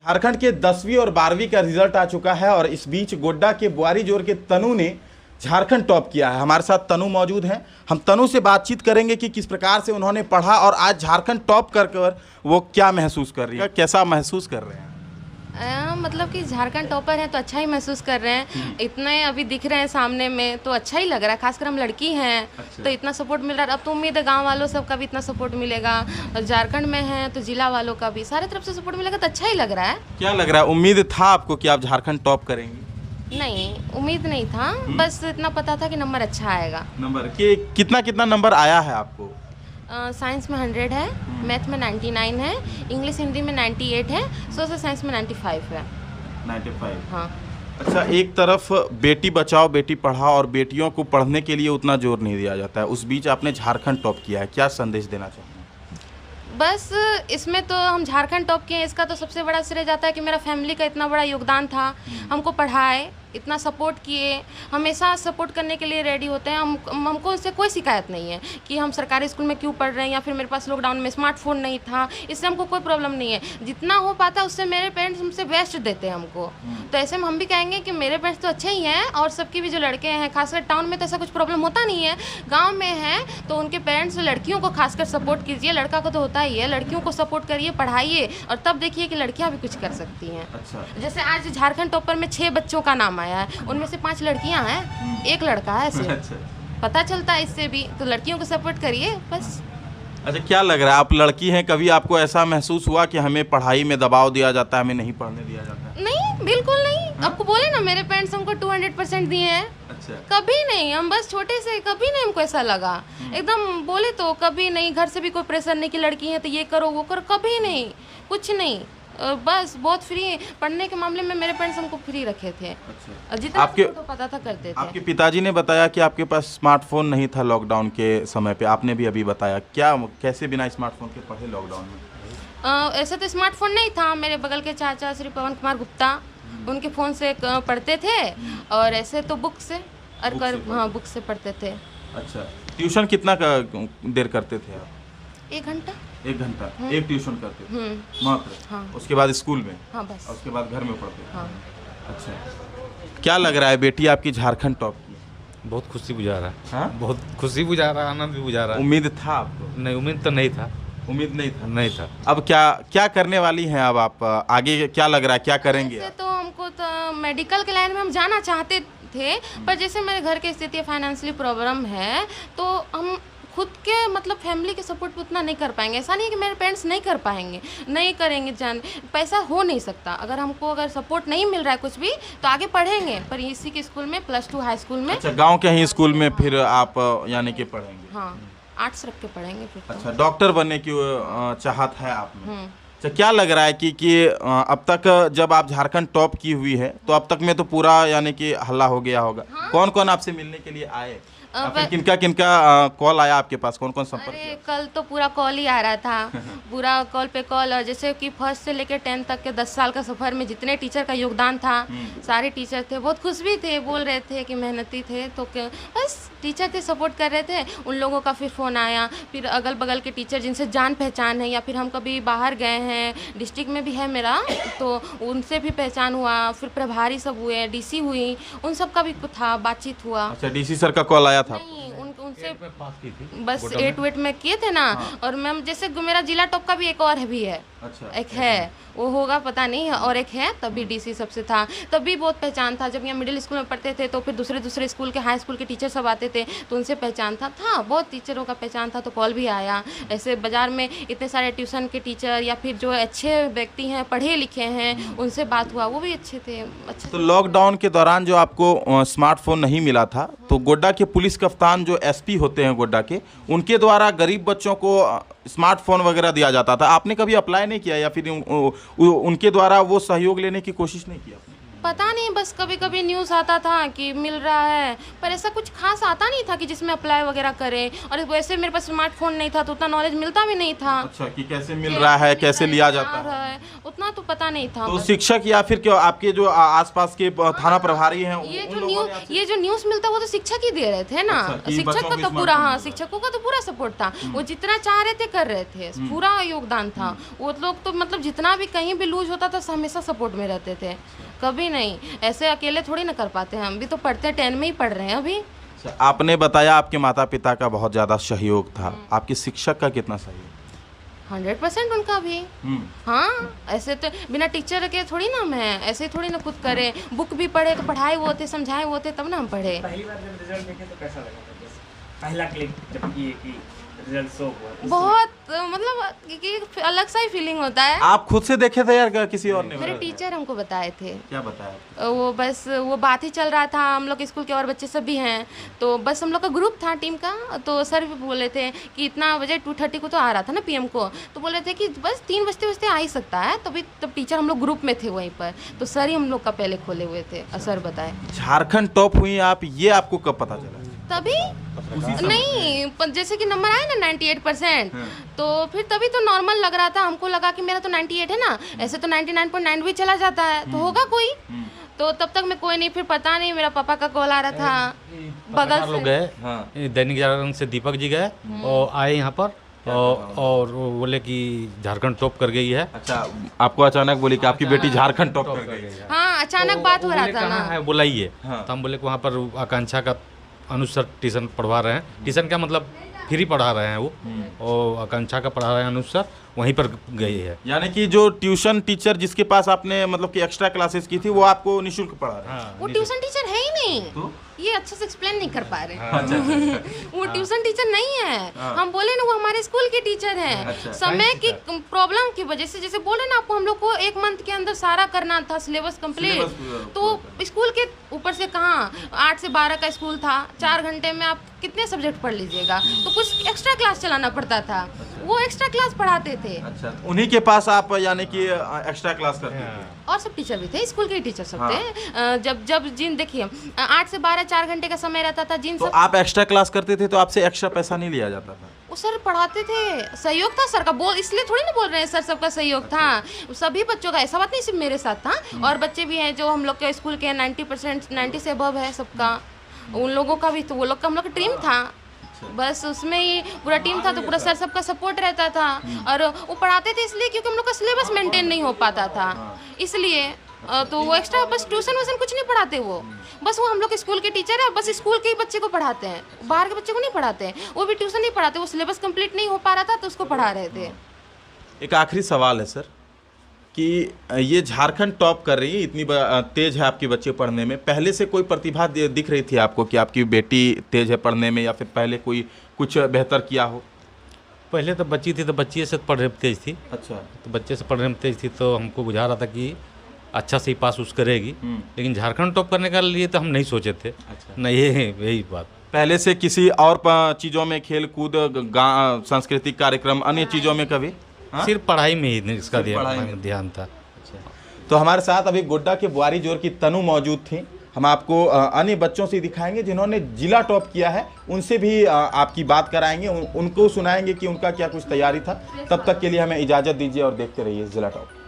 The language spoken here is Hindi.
झारखंड के 10वीं और 12वीं का रिजल्ट आ चुका है और इस बीच गोड्डा के बुआरीजोर के तनु ने झारखंड टॉप किया है। हमारे साथ तनु मौजूद हैं। हम तनु से बातचीत करेंगे कि किस प्रकार से उन्होंने पढ़ा और आज झारखंड टॉप कर वो क्या महसूस कर रही है, कैसा महसूस कर रहे हैं। मतलब कि झारखंड टॉपर हैं तो अच्छा ही महसूस कर रहे हैं। इतने अभी दिख रहे हैं सामने में तो अच्छा ही लग रहा है, खासकर हम लड़की हैं। अच्छा। तो इतना सपोर्ट मिल रहा है। अब तो उम्मीद है गांव वालों सबका भी इतना सपोर्ट मिलेगा और झारखंड में हैं तो जिला वालों का भी सारे तरफ से सपोर्ट मिलेगा तो अच्छा ही लग रहा है। क्या लग रहा है, उम्मीद था आपको कि आप झारखंड टॉप करेंगी? नहीं, उम्मीद नहीं था, बस इतना पता था कि नंबर अच्छा आएगा। नंबर के कितना नंबर आया है आपको? साइंस में 100 है, मैथ में 99 है, इंग्लिश हिंदी में 98 है, सोशल साइंस में 95 है। 95। हाँ। अच्छा, एक तरफ बेटी बचाओ बेटी पढ़ाओ और बेटियों को पढ़ने के लिए उतना जोर नहीं दिया जाता है, उस बीच आपने झारखंड टॉप किया है, क्या संदेश देना चाहते हैं? बस इसमें तो हम झारखंड टॉप किए, इसका तो सबसे बड़ा श्रेय जाता है कि मेरा फैमिली का इतना बड़ा योगदान था। हमको पढ़ाए, इतना सपोर्ट किए, हमेशा सपोर्ट करने के लिए रेडी होते हैं। हमको उससे कोई शिकायत नहीं है कि हम सरकारी स्कूल में क्यों पढ़ रहे हैं या फिर मेरे पास लॉकडाउन में स्मार्टफोन नहीं था, इससे हमको कोई प्रॉब्लम नहीं है। जितना हो पाता है उससे मेरे पेरेंट्स हमसे बेस्ट देते हैं हमको। तो ऐसे में हम भी कहेंगे कि मेरे पेरेंट्स तो अच्छे ही हैं और सबकी भी जो लड़के हैं, खासकर टाउन में तो ऐसा कुछ प्रॉब्लम होता नहीं है, गाँव में है तो उनके पेरेंट्स लड़कियों को खासकर सपोर्ट कीजिए। लड़का को तो होता ही है, लड़कियों को सपोर्ट करिए, पढ़ाइए और तब देखिए कि लड़कियाँ भी कुछ कर सकती हैं। अच्छा। जैसे आज झारखंड टॉपर में 6 बच्चों का नाम आया है, उनमें से 5 लड़कियां हैं, 1 लड़का है। ऐसे अच्छा। पता चलता है इससे भी, तो लड़कियों को सपोर्ट करिए बस। अच्छा, क्या लग रहा है, आप लड़की हैं, कभी आपको ऐसा महसूस हुआ कि हमें पढ़ाई में दबाव दिया जाता है, हमें नहीं पढ़ने दिया जाता है? नहीं, बिल्कुल नहीं। आपको बोले ना, मेरे पेरेंट्स हमको 200% दिए हैं। अच्छा। कभी नहीं, हम बस छोटे से कभी नहीं हमको ऐसा लगा, एकदम बोले तो कभी नहीं। घर से भी कोई प्रेशर नहीं कि लड़की है तो ये करो वो करो, कभी नहीं, कुछ नहीं। बस बहुत फ्री पढ़ने के मामले में मेरे पेरेंट्स हमको फ्री रखे थे। अच्छा। जितना आपके तो पता था करते थे। आपके पिताजी ने बताया कि आपके पास स्मार्टफोन नहीं था लॉकडाउन के समय पे, आपने भी अभी बताया, क्या कैसे बिना स्मार्टफोन के पढ़े लॉकडाउन में? ऐसे तो स्मार्टफोन नहीं था। मेरे बगल के चाचा श्री पवन कुमार गुप्ता, उनके फ़ोन से पढ़ते थे और ऐसे तो बुक से बुक से पढ़ते थे। अच्छा, ट्यूशन कितना देर करते थे आप? 1 घंटा। 1 घंटा एक ट्यूशन करते थे मात्र? हाँ। उसके बाद स्कूल में? हाँ बस। उसके बाद घर में पढ़ते थे? हाँ। अच्छा, क्या लग रहा है बेटी आपकी झारखंड टॉप की? बहुत खुशी बुझा रहा है। हाँ? बहुत खुशी बुझा रहा है, आनंद भी बुझा रहा है। उम्मीद था आपको? नहीं, उम्मीद तो नहीं था। उम्मीद नहीं था? नहीं था। अब क्या करने वाली हैं अब आप, आगे क्या लग रहा है, क्या करेंगे? वैसे तो हमको तो मेडिकल के लाइन में हम जाना चाहते थे, पर जैसे मेरे घर की स्थिति फाइनेंशियली प्रॉब्लम है तो हम खुद के मतलब फैमिली के सपोर्ट उतना नहीं कर पाएंगे। ऐसा नहीं है कि मेरे पेरेंट्स नहीं कर पाएंगे, नहीं करेंगे, जान पैसा हो नहीं सकता। अगर सपोर्ट नहीं मिल रहा है कुछ भी तो आगे पढ़ेंगे, पर इसी के स्कूल में +2 हाई स्कूल में। अच्छा, गांव के ही स्कूल में फिर आप यानी कि पढ़ेंगे? हाँ, आर्ट्स रख के पढ़ेंगे फिर तो। अच्छा, डॉक्टर बनने की चाहत है आप में? अच्छा, क्या लग रहा है कि अब तक जब आप झारखंड टॉप की हुई है तो अब तक में तो पूरा यानी कि हल्ला हो गया होगा। हाँ? कौन कौन आपसे मिलने के लिए आए? किनका कॉल आया आपके पास, कौन कौन संपर्क? अरे कल तो पूरा कॉल ही आ रहा था, पूरा कॉल पे कॉल। और जैसे कि फर्स्ट से लेकर 10th तक के 10 साल का सफ़र में जितने टीचर का योगदान था, सारे टीचर थे, बहुत खुश भी थे, बोल रहे थे कि मेहनती थे। तो बस टीचर थे, सपोर्ट कर रहे थे। उन लोगों का फिर फ़ोन आया, फिर अगल बगल के टीचर जिनसे जान पहचान है या फिर हम कभी बाहर गए हैं, डिस्ट्रिक्ट में भी है मेरा, तो उनसे भी पहचान हुआ। फिर प्रभारी सब हुए, DC हुई, उन सब का भी था, बातचीत हुआ। अच्छा, DC सर का कॉल आया था? नहीं, उनसे बस 8 में किए थे ना। हाँ। और मैम जैसे मेरा जिला टॉप का भी एक और भी है। अच्छा। एक है, वो होगा पता नहीं, और एक है, तभी DC सबसे था, तभी बहुत पहचान था। जब यहाँ मिडिल स्कूल में पढ़ते थे तो फिर दूसरे स्कूल के हाई स्कूल के टीचर सब आते थे तो उनसे पहचान था बहुत टीचरों का पहचान था, तो कॉल भी आया। ऐसे बाज़ार में इतने सारे ट्यूशन के टीचर या फिर जो अच्छे व्यक्ति हैं, पढ़े लिखे हैं, उनसे बात हुआ, वो भी अच्छे थे। अच्छे। तो लॉकडाउन के दौरान जो आपको स्मार्टफोन नहीं मिला था तो गोड्डा के पुलिस कप्तान जो SP होते हैं गोड्डा के, उनके द्वारा गरीब बच्चों को स्मार्टफोन वगैरह दिया जाता था, आपने कभी अप्लाई नहीं किया या फिर उनके द्वारा वो सहयोग लेने की कोशिश नहीं की आपने? पता नहीं, बस कभी कभी न्यूज़ आता था कि मिल रहा है, पर ऐसा कुछ खास आता नहीं था कि जिसमें अप्लाई वगैरह करें। और वैसे मेरे पास स्मार्टफोन नहीं था तो उतना नॉलेज मिलता भी नहीं था। अच्छा, कि कैसे मिल रहा है, कैसे लिया जाता है, उतना तो पता नहीं था। तो बस। शिक्षक या फिर क्यों आपके जो आसपास के थाना प्रभारी हैं ये जो न्यूज़ मिलता वो तो शिक्षक ही दे रहे थे ना। अच्छा, कि शिक्षक बच्चों का को तो पूरा, स्मार्टफोन हाँ, शिक्षकों का तो पूरा सपोर्ट था। वो जितना चाह रहे थे कर रहे थे, पूरा योगदान था। वो लोग तो मतलब जितना भी कहीं भी लूज होता था हमेशा सपोर्ट में रहते थे, कभी नहीं। ऐसे अकेले थोड़ी ना कर पाते हैं, हम भी तो पढ़ते 10 में ही पढ़ रहे हैं अभी। अच्छा, आपने बताया आपके माता पिता का बहुत ज़्यादा सहयोग था, आपके शिक्षक का कितना सहयोग? 100% उनका भी। हाँ, ऐसे तो बिना टीचर के थोड़ी ना हम हैं, ऐसे थोड़ी ना खुद करें। बुक भी पढ़े तो पढ़ाए वो थे, समझाए वो थे, तब ना हम पढ़े। पहली बार जब रिजल्ट देखे तो कैसा लगा था? पहला क्लिक जब किए कि रिजल्ट शो हुआ, बहुत मतलब कि अलग सा ही फीलिंग होता है। आप खुद से देखे थे यार, किसी और ने? मेरे टीचर हमको बताए थे। क्या बताया? वो बस वो बात ही चल रहा था, हम लोग स्कूल के और बच्चे सब भी हैं, तो बस हम लोग का ग्रुप था टीम का। तो सर भी बोले थे कि इतना बजे 2:30 को तो आ रहा था ना पीएम को, तो बोले थे कि बस 3 बजते आ ही सकता है। तब टीचर हम लोग ग्रुप में थे वहीं पर, तो सर ही हम लोग का पहले खोले हुए थे और सर बताए। झारखंड टॉप हुई आप, ये आपको कब पता चला? तभी नहीं, जैसे कि नंबर आया ना 98%, तो फिर तभी तो नॉर्मल लग रहा था। हमको लगा कि मेरा तो 98 है ना, ऐसे तो 99.9 भी चला जाता है, तो होगा कोई। तो तब तक मैं कोई नहीं, फिर पता नहीं मेरा पापा का कॉल आ रहा था बगल लोग से। गए दैनिक जागरण से, दीपक जी गए और आए यहाँ पर और वो बोले कि झारखंड टॉप कर गई है। अच्छा, आपको अचानक बोली कि आपकी बेटी झारखंड टॉप कर गई है? हाँ, अचानक बात हो रहा था ना। है बुलाइए, हाँ। तो हम बोले कि वहाँ पर आकांक्षा का अनुसर ट्यूशन पढ़वा रहे हैं। ट्यूशन का मतलब फ्री पढ़ा रहे हैं वो, और आकांक्षा का पढ़ा रहे हैं अनुसर, वहीं पर गई है। यानी कि जो ट्यूशन टीचर जिसके पास आपने मतलब कि एक्स्ट्रा क्लासेस की थी, वो आपको निःशुल्क पढ़ा रहे हैं? वो ट्यूशन टीचर है ही नहीं। तो? ये अच्छे से एक्सप्लेन नहीं कर पा रहे। वो ट्यूशन टीचर नहीं है। हम बोले ना, वो हमारे स्कूल के टीचर हैं। समय की प्रॉब्लम की वजह से, जैसे बोले ना आपको, हम लोग को 1 मंथ के अंदर सारा करना था, सिलेबस कंप्लीट। तो स्कूल के ऊपर से कहाँ 8 से 12 का स्कूल था, 4 घंटे में आप कितने सब्जेक्ट पढ़ लीजिएगा, तो कुछ एक्स्ट्रा क्लास चलाना पड़ता था। वो एक्स्ट्रा क्लास पढ़ाते थे। अच्छा, उन्हीं के पास आप यानी कि एक्स्ट्रा क्लास करते थे? और सब टीचर भी थे, स्कूल के ही टीचर सब थे। जब जिन देखिए 8 से 12 4 घंटे का समय रहता था, जिन तो सब आप एक्स्ट्रा क्लास करते थे तो आपसे एक्स्ट्रा पैसा नहीं लिया जाता था? वो सर पढ़ाते थे, सहयोग था सर का। बोल इसलिए थोड़ी ना बोल रहे हैं, सर सबका सहयोग था सभी बच्चों का। ऐसा बात नहीं सिर्फ मेरे साथ था, और बच्चे भी हैं जो हम लोग के स्कूल के 90% 90 से अबव है सबका, उन लोगों का भी। तो वो लोग का हम लोग का टीम था, बस उसमें ही पूरा टीम था, तो पूरा सर सबका सपोर्ट रहता था। और वो पढ़ाते थे इसलिए क्योंकि हम लोग का सिलेबस मेंटेन नहीं हो पाता था, इसलिए तो वो एक्स्ट्रा बस ट्यूशन वूशन कुछ नहीं पढ़ाते। वो बस वो हम लोग के स्कूल के टीचर है, बस स्कूल के ही बच्चे को पढ़ाते हैं, बाहर के बच्चे को नहीं पढ़ाते हैं। वो भी ट्यूशन नहीं पढ़ाते, वो सिलेबस कंप्लीट नहीं हो पा रहा था तो उसको पढ़ा रहे थे। एक आखिरी सवाल है सर, कि ये झारखंड टॉप कर रही है, इतनी तेज है आपकी बच्चे पढ़ने में, पहले से कोई प्रतिभा दिख रही थी आपको कि आपकी बेटी तेज है पढ़ने में, या फिर पहले कोई कुछ बेहतर किया हो? पहले तो बच्ची थी तो बच्ची से पढ़ने में तेज थी। अच्छा, तो बच्चे से पढ़ने में तेज थी, तो हमको बुझा रहा था कि अच्छा से ही पास उस करेगी। लेकिन झारखंड टॉप करने के लिए तो हम नहीं सोचे थे। अच्छा। नहीं, यही बात। पहले से किसी और चीज़ों में, खेल कूद, सांस्कृतिक कार्यक्रम, अन्य चीज़ों में कभी? सिर्फ पढ़ाई में ही इसका ध्यान था। तो हमारे साथ अभी गोड्डा के बुआरी जोर की तनु मौजूद थी। हम आपको अन्य बच्चों से दिखाएंगे जिन्होंने जिला टॉप किया है, उनसे भी आपकी बात कराएंगे, उनको सुनाएंगे कि उनका क्या कुछ तैयारी था। तब तक के लिए हमें इजाज़त दीजिए और देखते रहिए जिला टॉप।